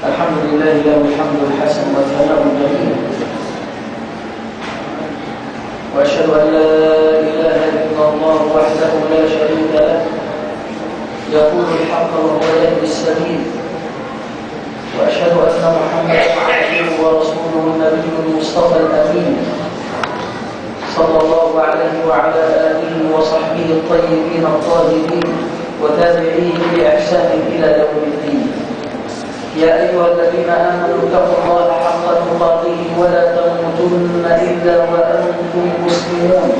الحمد لله له الحمد الحسن والثناء الجميل، وأشهد أن لا إله إلا الله وحده لا شريك له يقول الحق وهو يهدي السبيل، وأشهد أن محمدا عبده ورسوله النبي المصطفى الأمين صلى الله عليه وعلى آله وصحبه الطيبين الطاهرين وتابعيه بإحسان إلى يوم الدين. يا أيها الذين آمنوا اتقوا الله حق تقاته ولا تموتن إلا وأنتم مسلمون.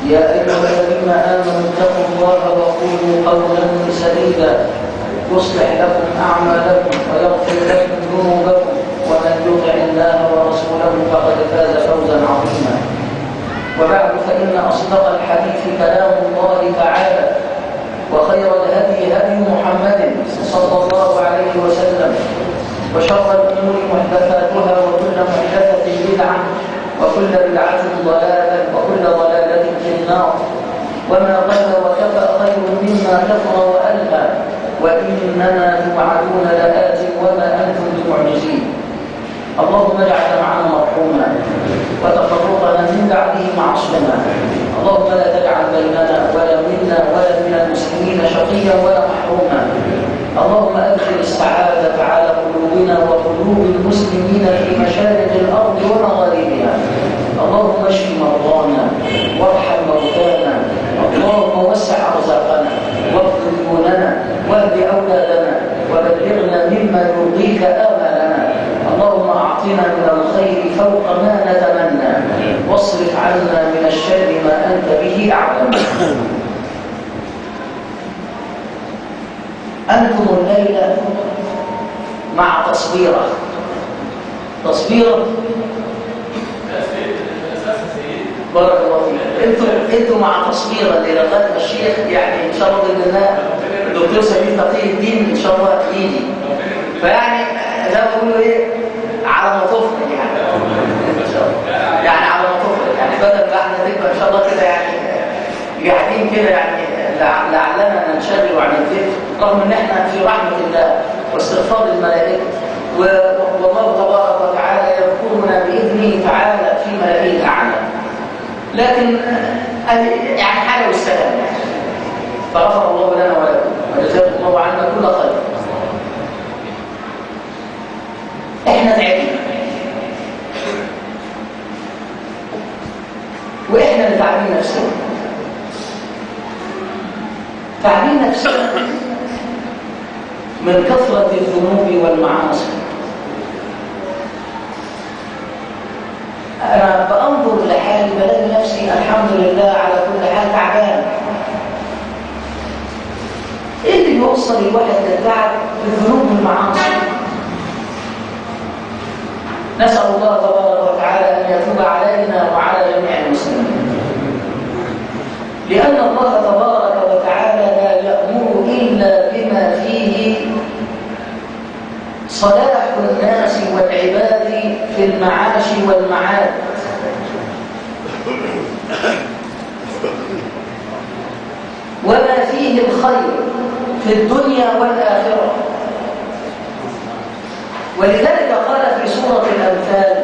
يا أيها الذين آمنوا اتقوا الله وقولوا قولا سديدا يصلح لكم أعمالكم ويغفر لكم ذنوبكم، ومن يطع الله ورسوله فقد فاز فوزا عظيما. وبعد، فإن أصدق الحديث كلام الله تعالى، وخير الهدي هدي محمد صلى الله عليه وسلم، وشر الأمور محدثاتها، وكل محدثة بدعة، وكل بدعة ضلالة، وكل ضلالة في النار. وما قل وكفى خير مما كثر وألهى، وإنما توعدون لآت وما أنتم بمعجزين. اللهم اجعل معنا مرحوما وتفرقنا من بعده معصوما. اللهم لا تجعل بيننا ولا منا ولا من المسلمين شقيا ولا محروما. اللهم أدخل السعادة على قلوبنا وقلوب المسلمين في مشارق الأرض ومغاربها. اللهم اشف مرضانا وارحم موتانا. اللهم وسع أرزاقنا واغفر ديوننا واهد أولادنا وبلغنا مما يرضيك آمالنا. اللهم أعطنا من الخير فوق ما نتمنى، واصرف عنا من الشر ما أنت به أعلم. أنتم الليلة مع تصويرة بارك الله فيك. انتم مع تصويرة لغاية الشيخ، يعني إن شاء الله بإذن الله الدكتور سمير تقي الدين إن شاء الله يجي. فيعني زي ما بيقولوا إيه، على ما تفرق يعني إن شاء الله، يعني على ما تفرق، يعني بدل ما احنا نبقى إن شاء الله كده يعني قاعدين كده، يعني لعلنا ننشغل عن الذكر، رغم ان احنا في رحمه الله واستغفار الملائكه، والله تبارك وتعالى يذكرنا باذنه تعالى في ملائكه الاعلى. لكن يعني حاجه والسلام، فغفر الله لنا ولكم وجزاكم الله عنا كل خير. احنا تعبنا، واحنا اللي تعبين نفسنا، تعبين نفسنا من كثرة الذنوب والمعاصي. أنا بأنظر لحالي بلاقي نفسي الحمد لله على كل حال تعبان. إيه اللي بيوصل الواحد للتعب؟ الذنوب والمعاصي. نسأل الله تبارك وتعالى أن يتوب علينا وعلى جميع المسلمين، لأن الله تبارك وتعالى لا يأمر إلا بما فيه صلاح الناس والعباد في المعاش والمعاد. وما فيه الخير في الدنيا والآخرة. ولذلك قال في سورة الأنفال: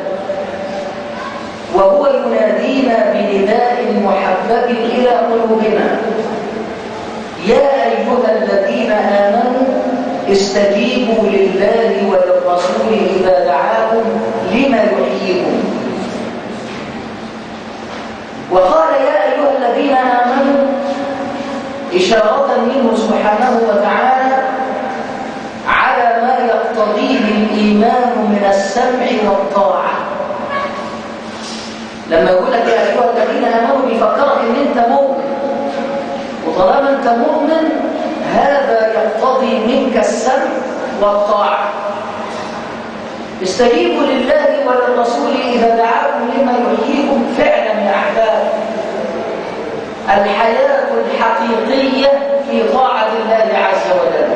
وهو ينادينا بنداء محبب إلى قلوبنا يا أيها الذين آمنوا استجيبوا لله وللرسول إذا دعاكم لما يحييكم. وقال يا أيها الذين آمنوا إشارة منه سبحانه وتعالى على ما يقتضيه الإيمان من السمع والطاعة. لما يقول لك يا أيها الذين آمنوا بيفكرك إن أنت مؤمن، وطالما أنت مؤمن هذا يقتضي منك السمع والطاعة. استجيبوا لله وللرسول إذا دعاكم لما يحييكم. فعلا يا أحباب، الحياة الحقيقية في طاعة الله عز وجل.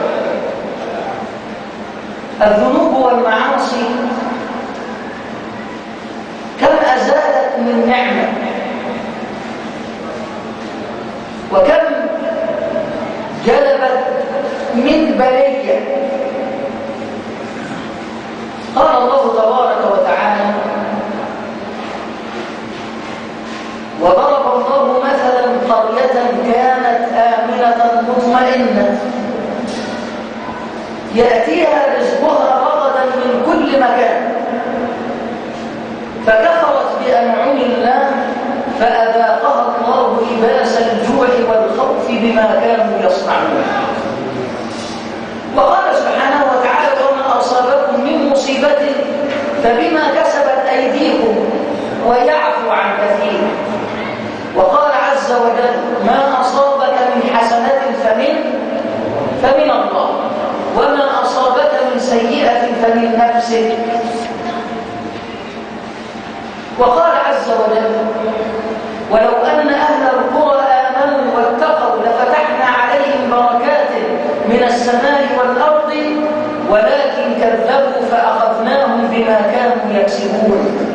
الذنوب والمعاصي كم أزالت من نعمة، وكم جلبت من بلية. يأتيها رزقها رغدا من كل مكان، فكفرت بأنعم الله فأذاقها الله لباس الجوع والخوف بما كانوا يصنعون. وقال سبحانه وتعالى: وما أصابكم من مصيبة فبما كسبت أيديكم ويعفو عن كثير. وقال عز وجل: ما أصابك من حسنة فمن الله، وما أصابك من سيئة فمن نفسك. وقال عز وجل: ولو أن أهل القرى آمنوا واتقوا لفتحنا عليهم بركات من السماء والأرض ولكن كذبوا فأخذناهم بما كانوا يكسبون.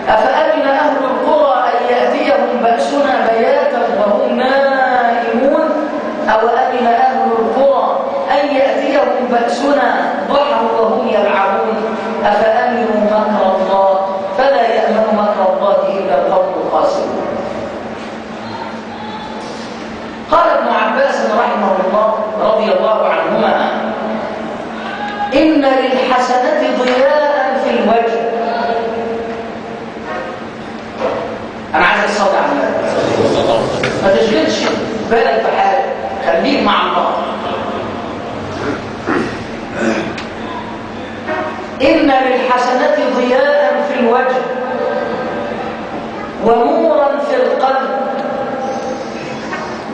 أفأمن أهل القرى أن يأتيهم بأسنا بياتا وهم نائمون أو أمن أهل القرى أن يأتيهم بأسنا ضحى وهم يلعبون أفأمنوا مكر الله فلا يأمن مكر الله إلا القوم الخاسرون. قال ابن عباس رحمه الله رضي الله عنهما: إن للحسنة ضياء في الوجه. أنا عايز أصلي على النبي، ما تشغلش بالك بحالك، خليك مع الله. إن للحسنة ضياء في الوجه ونورا في القلب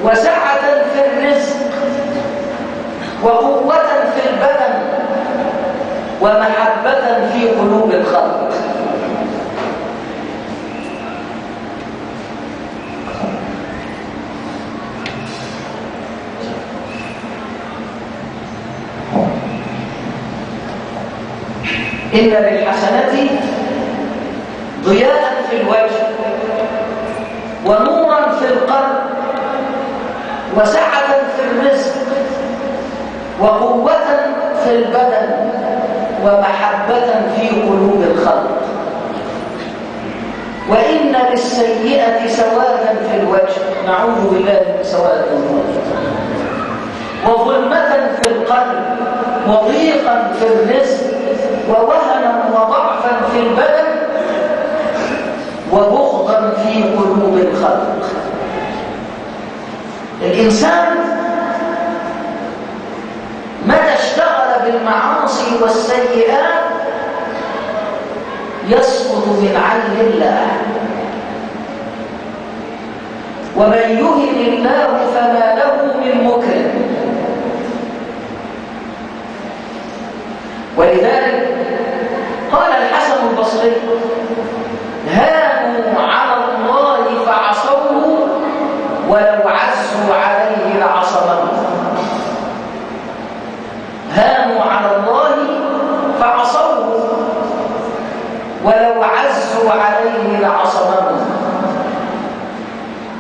وسعة في الرزق وقوة في البدن ومحبة في قلوب الخلق. إن للحسنة ضياء في الوجه ونورا في القلب وسعة في الرزق وقوة في البدن ومحبة في قلوب الخلق. وإن للسيئة سوادا في الوجه، نعوذ بالله من سواد الوجه، وظلمة في القلب وضيقا في الرزق ووهنا وضعفا في البدن وبغضا في قلوب الخلق. الإنسان متى اشتغل بالمعاصي والسيئات يسقط من عين الله، ومن يهن الله فما له من مكرم. ولذلك قال الحسن البصري: هانوا على الله فعصوه ولو عزوا عليه لعصمه. هانوا على الله فعصوه ولو عزوا عليه لعصمه.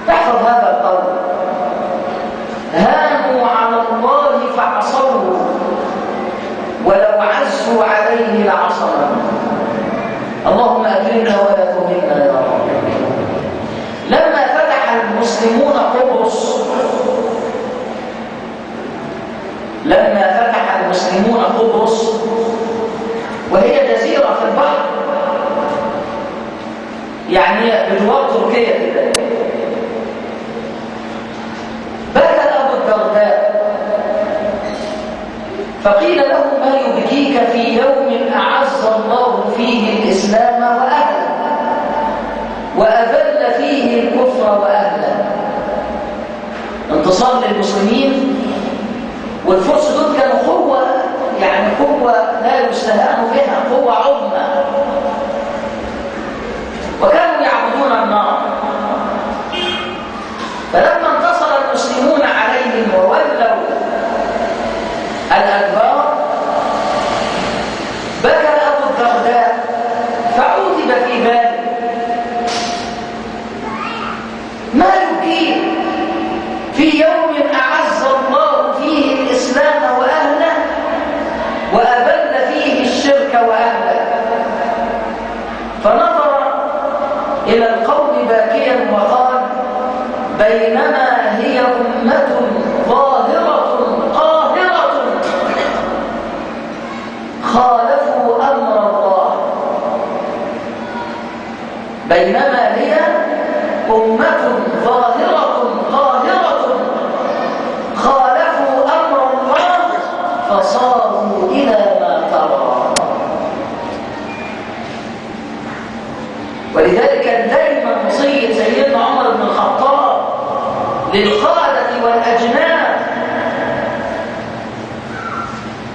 تحفظ هذا القول: هانوا على الله فعصوه ولو عزوا عليه لعصمه. اللهم أكرمنا ولا تهنا يا رب. لما فتح المسلمون قبرص وهي جزيرة في البحر، يعني بجوار تركيا كده، بكى أبو الدرداء فقيل له: ما يبكيك في يوم أعز الله فيه الإسلام وأهله وأذل فيه الكفر وأهله؟ انتصار للمسلمين، والفرس دول كانوا قوة، يعني قوة لا يستهان بها، قوة عظمى، وكانوا يعبدون النار. فلما انتصر المسلمون عليهم وولوا الأدبار بكى أبو الدرداء فعوتب في باله: ما يبكيه في يوم أعز الله فيه الإسلام وأهله وأذل فيه الشرك وأهله؟ فنظر إلى القوم باكيا وقال: بينما هي أمة ظاهرة قاهرة خالفوا أمر الله، بينما هي أمة ظاهرة قاهرة خالفوا أمر الله فصاروا إلى ما ترى. ولذلك كان دائما وصية سيدنا عمر بن الخطاب للقادة والأجناد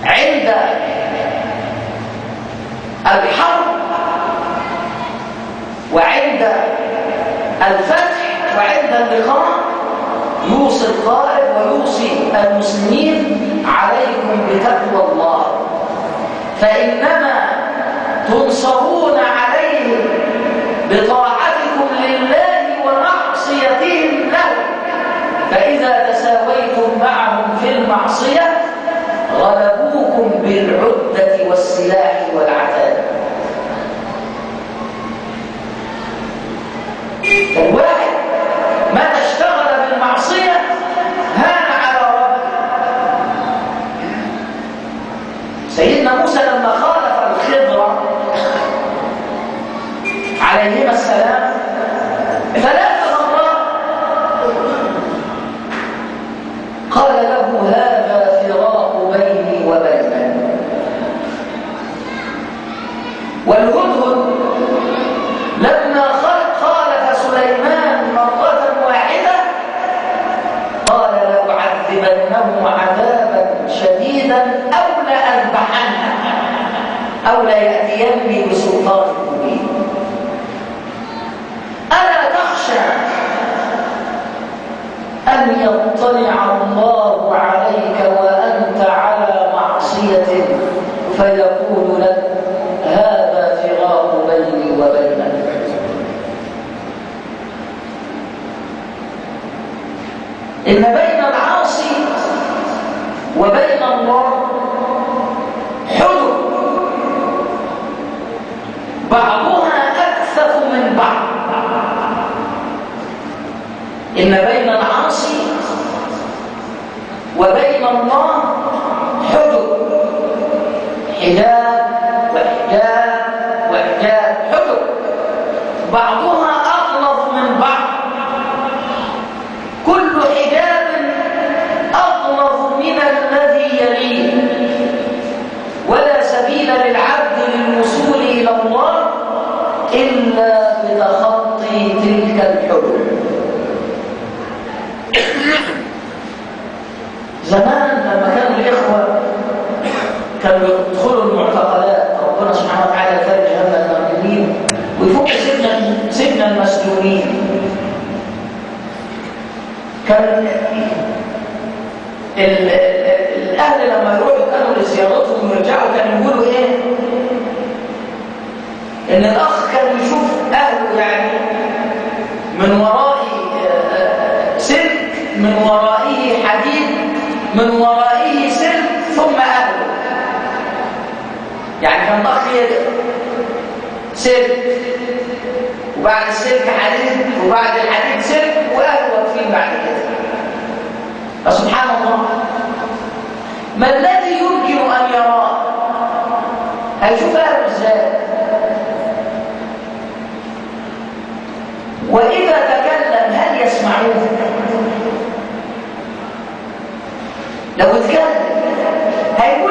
عند الحرب وعند الفتح وعند اللقاء يوصي القائد ويوصي المسلمين: عليكم بتقوى الله، فإنما تنصرون عليهم بطاعتكم لله ومعصيتهم له، فإذا تساويتم معهم في المعصية غلبوكم بالعدة والسلاح والعتاد. الواحد متى اشتغل بالمعصية هان على ربه. سيدنا موسى لما خالف الخضر عليهما السلام 3 مرات قال له: هذا فراق بيني وبينك. والهدهد لما خالف سليمان مرة واحدة قال: لأعذبنه عذابا شديدا أو لأذبحنه أو ليأتيني بسلطان مبين. ألا تخشى أن يطلع الله عليك وأنت على معصية فيقول لك: هذا فراق بيني وبينك. إن بين العاصي وبين الله حدود بعضها أكثر من بعض. إن بين العاصي وبين الله حدود، حجاب وحجاب وحجاب، حدود بعضها أغلظ من بعض. كل حجاب أغلظ من الذي يليه، ولا سبيل للعبد للوصول إلى الله إلا بتخطي تلك الحدود. زمان لما كانوا الإخوة كانوا يدخلوا المعتقلات، ربنا سبحانه وتعالى فرج هم المؤمنين ويفك سجن المسجونين، كان الأهل لما يروحوا كانوا لزيارتهم ويرجعوا كانوا يقولوا إيه؟ إن الأخ كان يشوف أهله يعني من وراء سلك، من ورائه حديد، من ورائه سلك، ثم أهله. يعني كان الأخ سلك وبعد السلك حديد وبعد الحديد سلك وأهله واقفين بعد كده. فسبحان الله، ما الذي يمكن أن يراه؟ هيشوف أهله إزاي؟ وإذا تكلم هل يسمعوه؟ لو اتكلم هيقول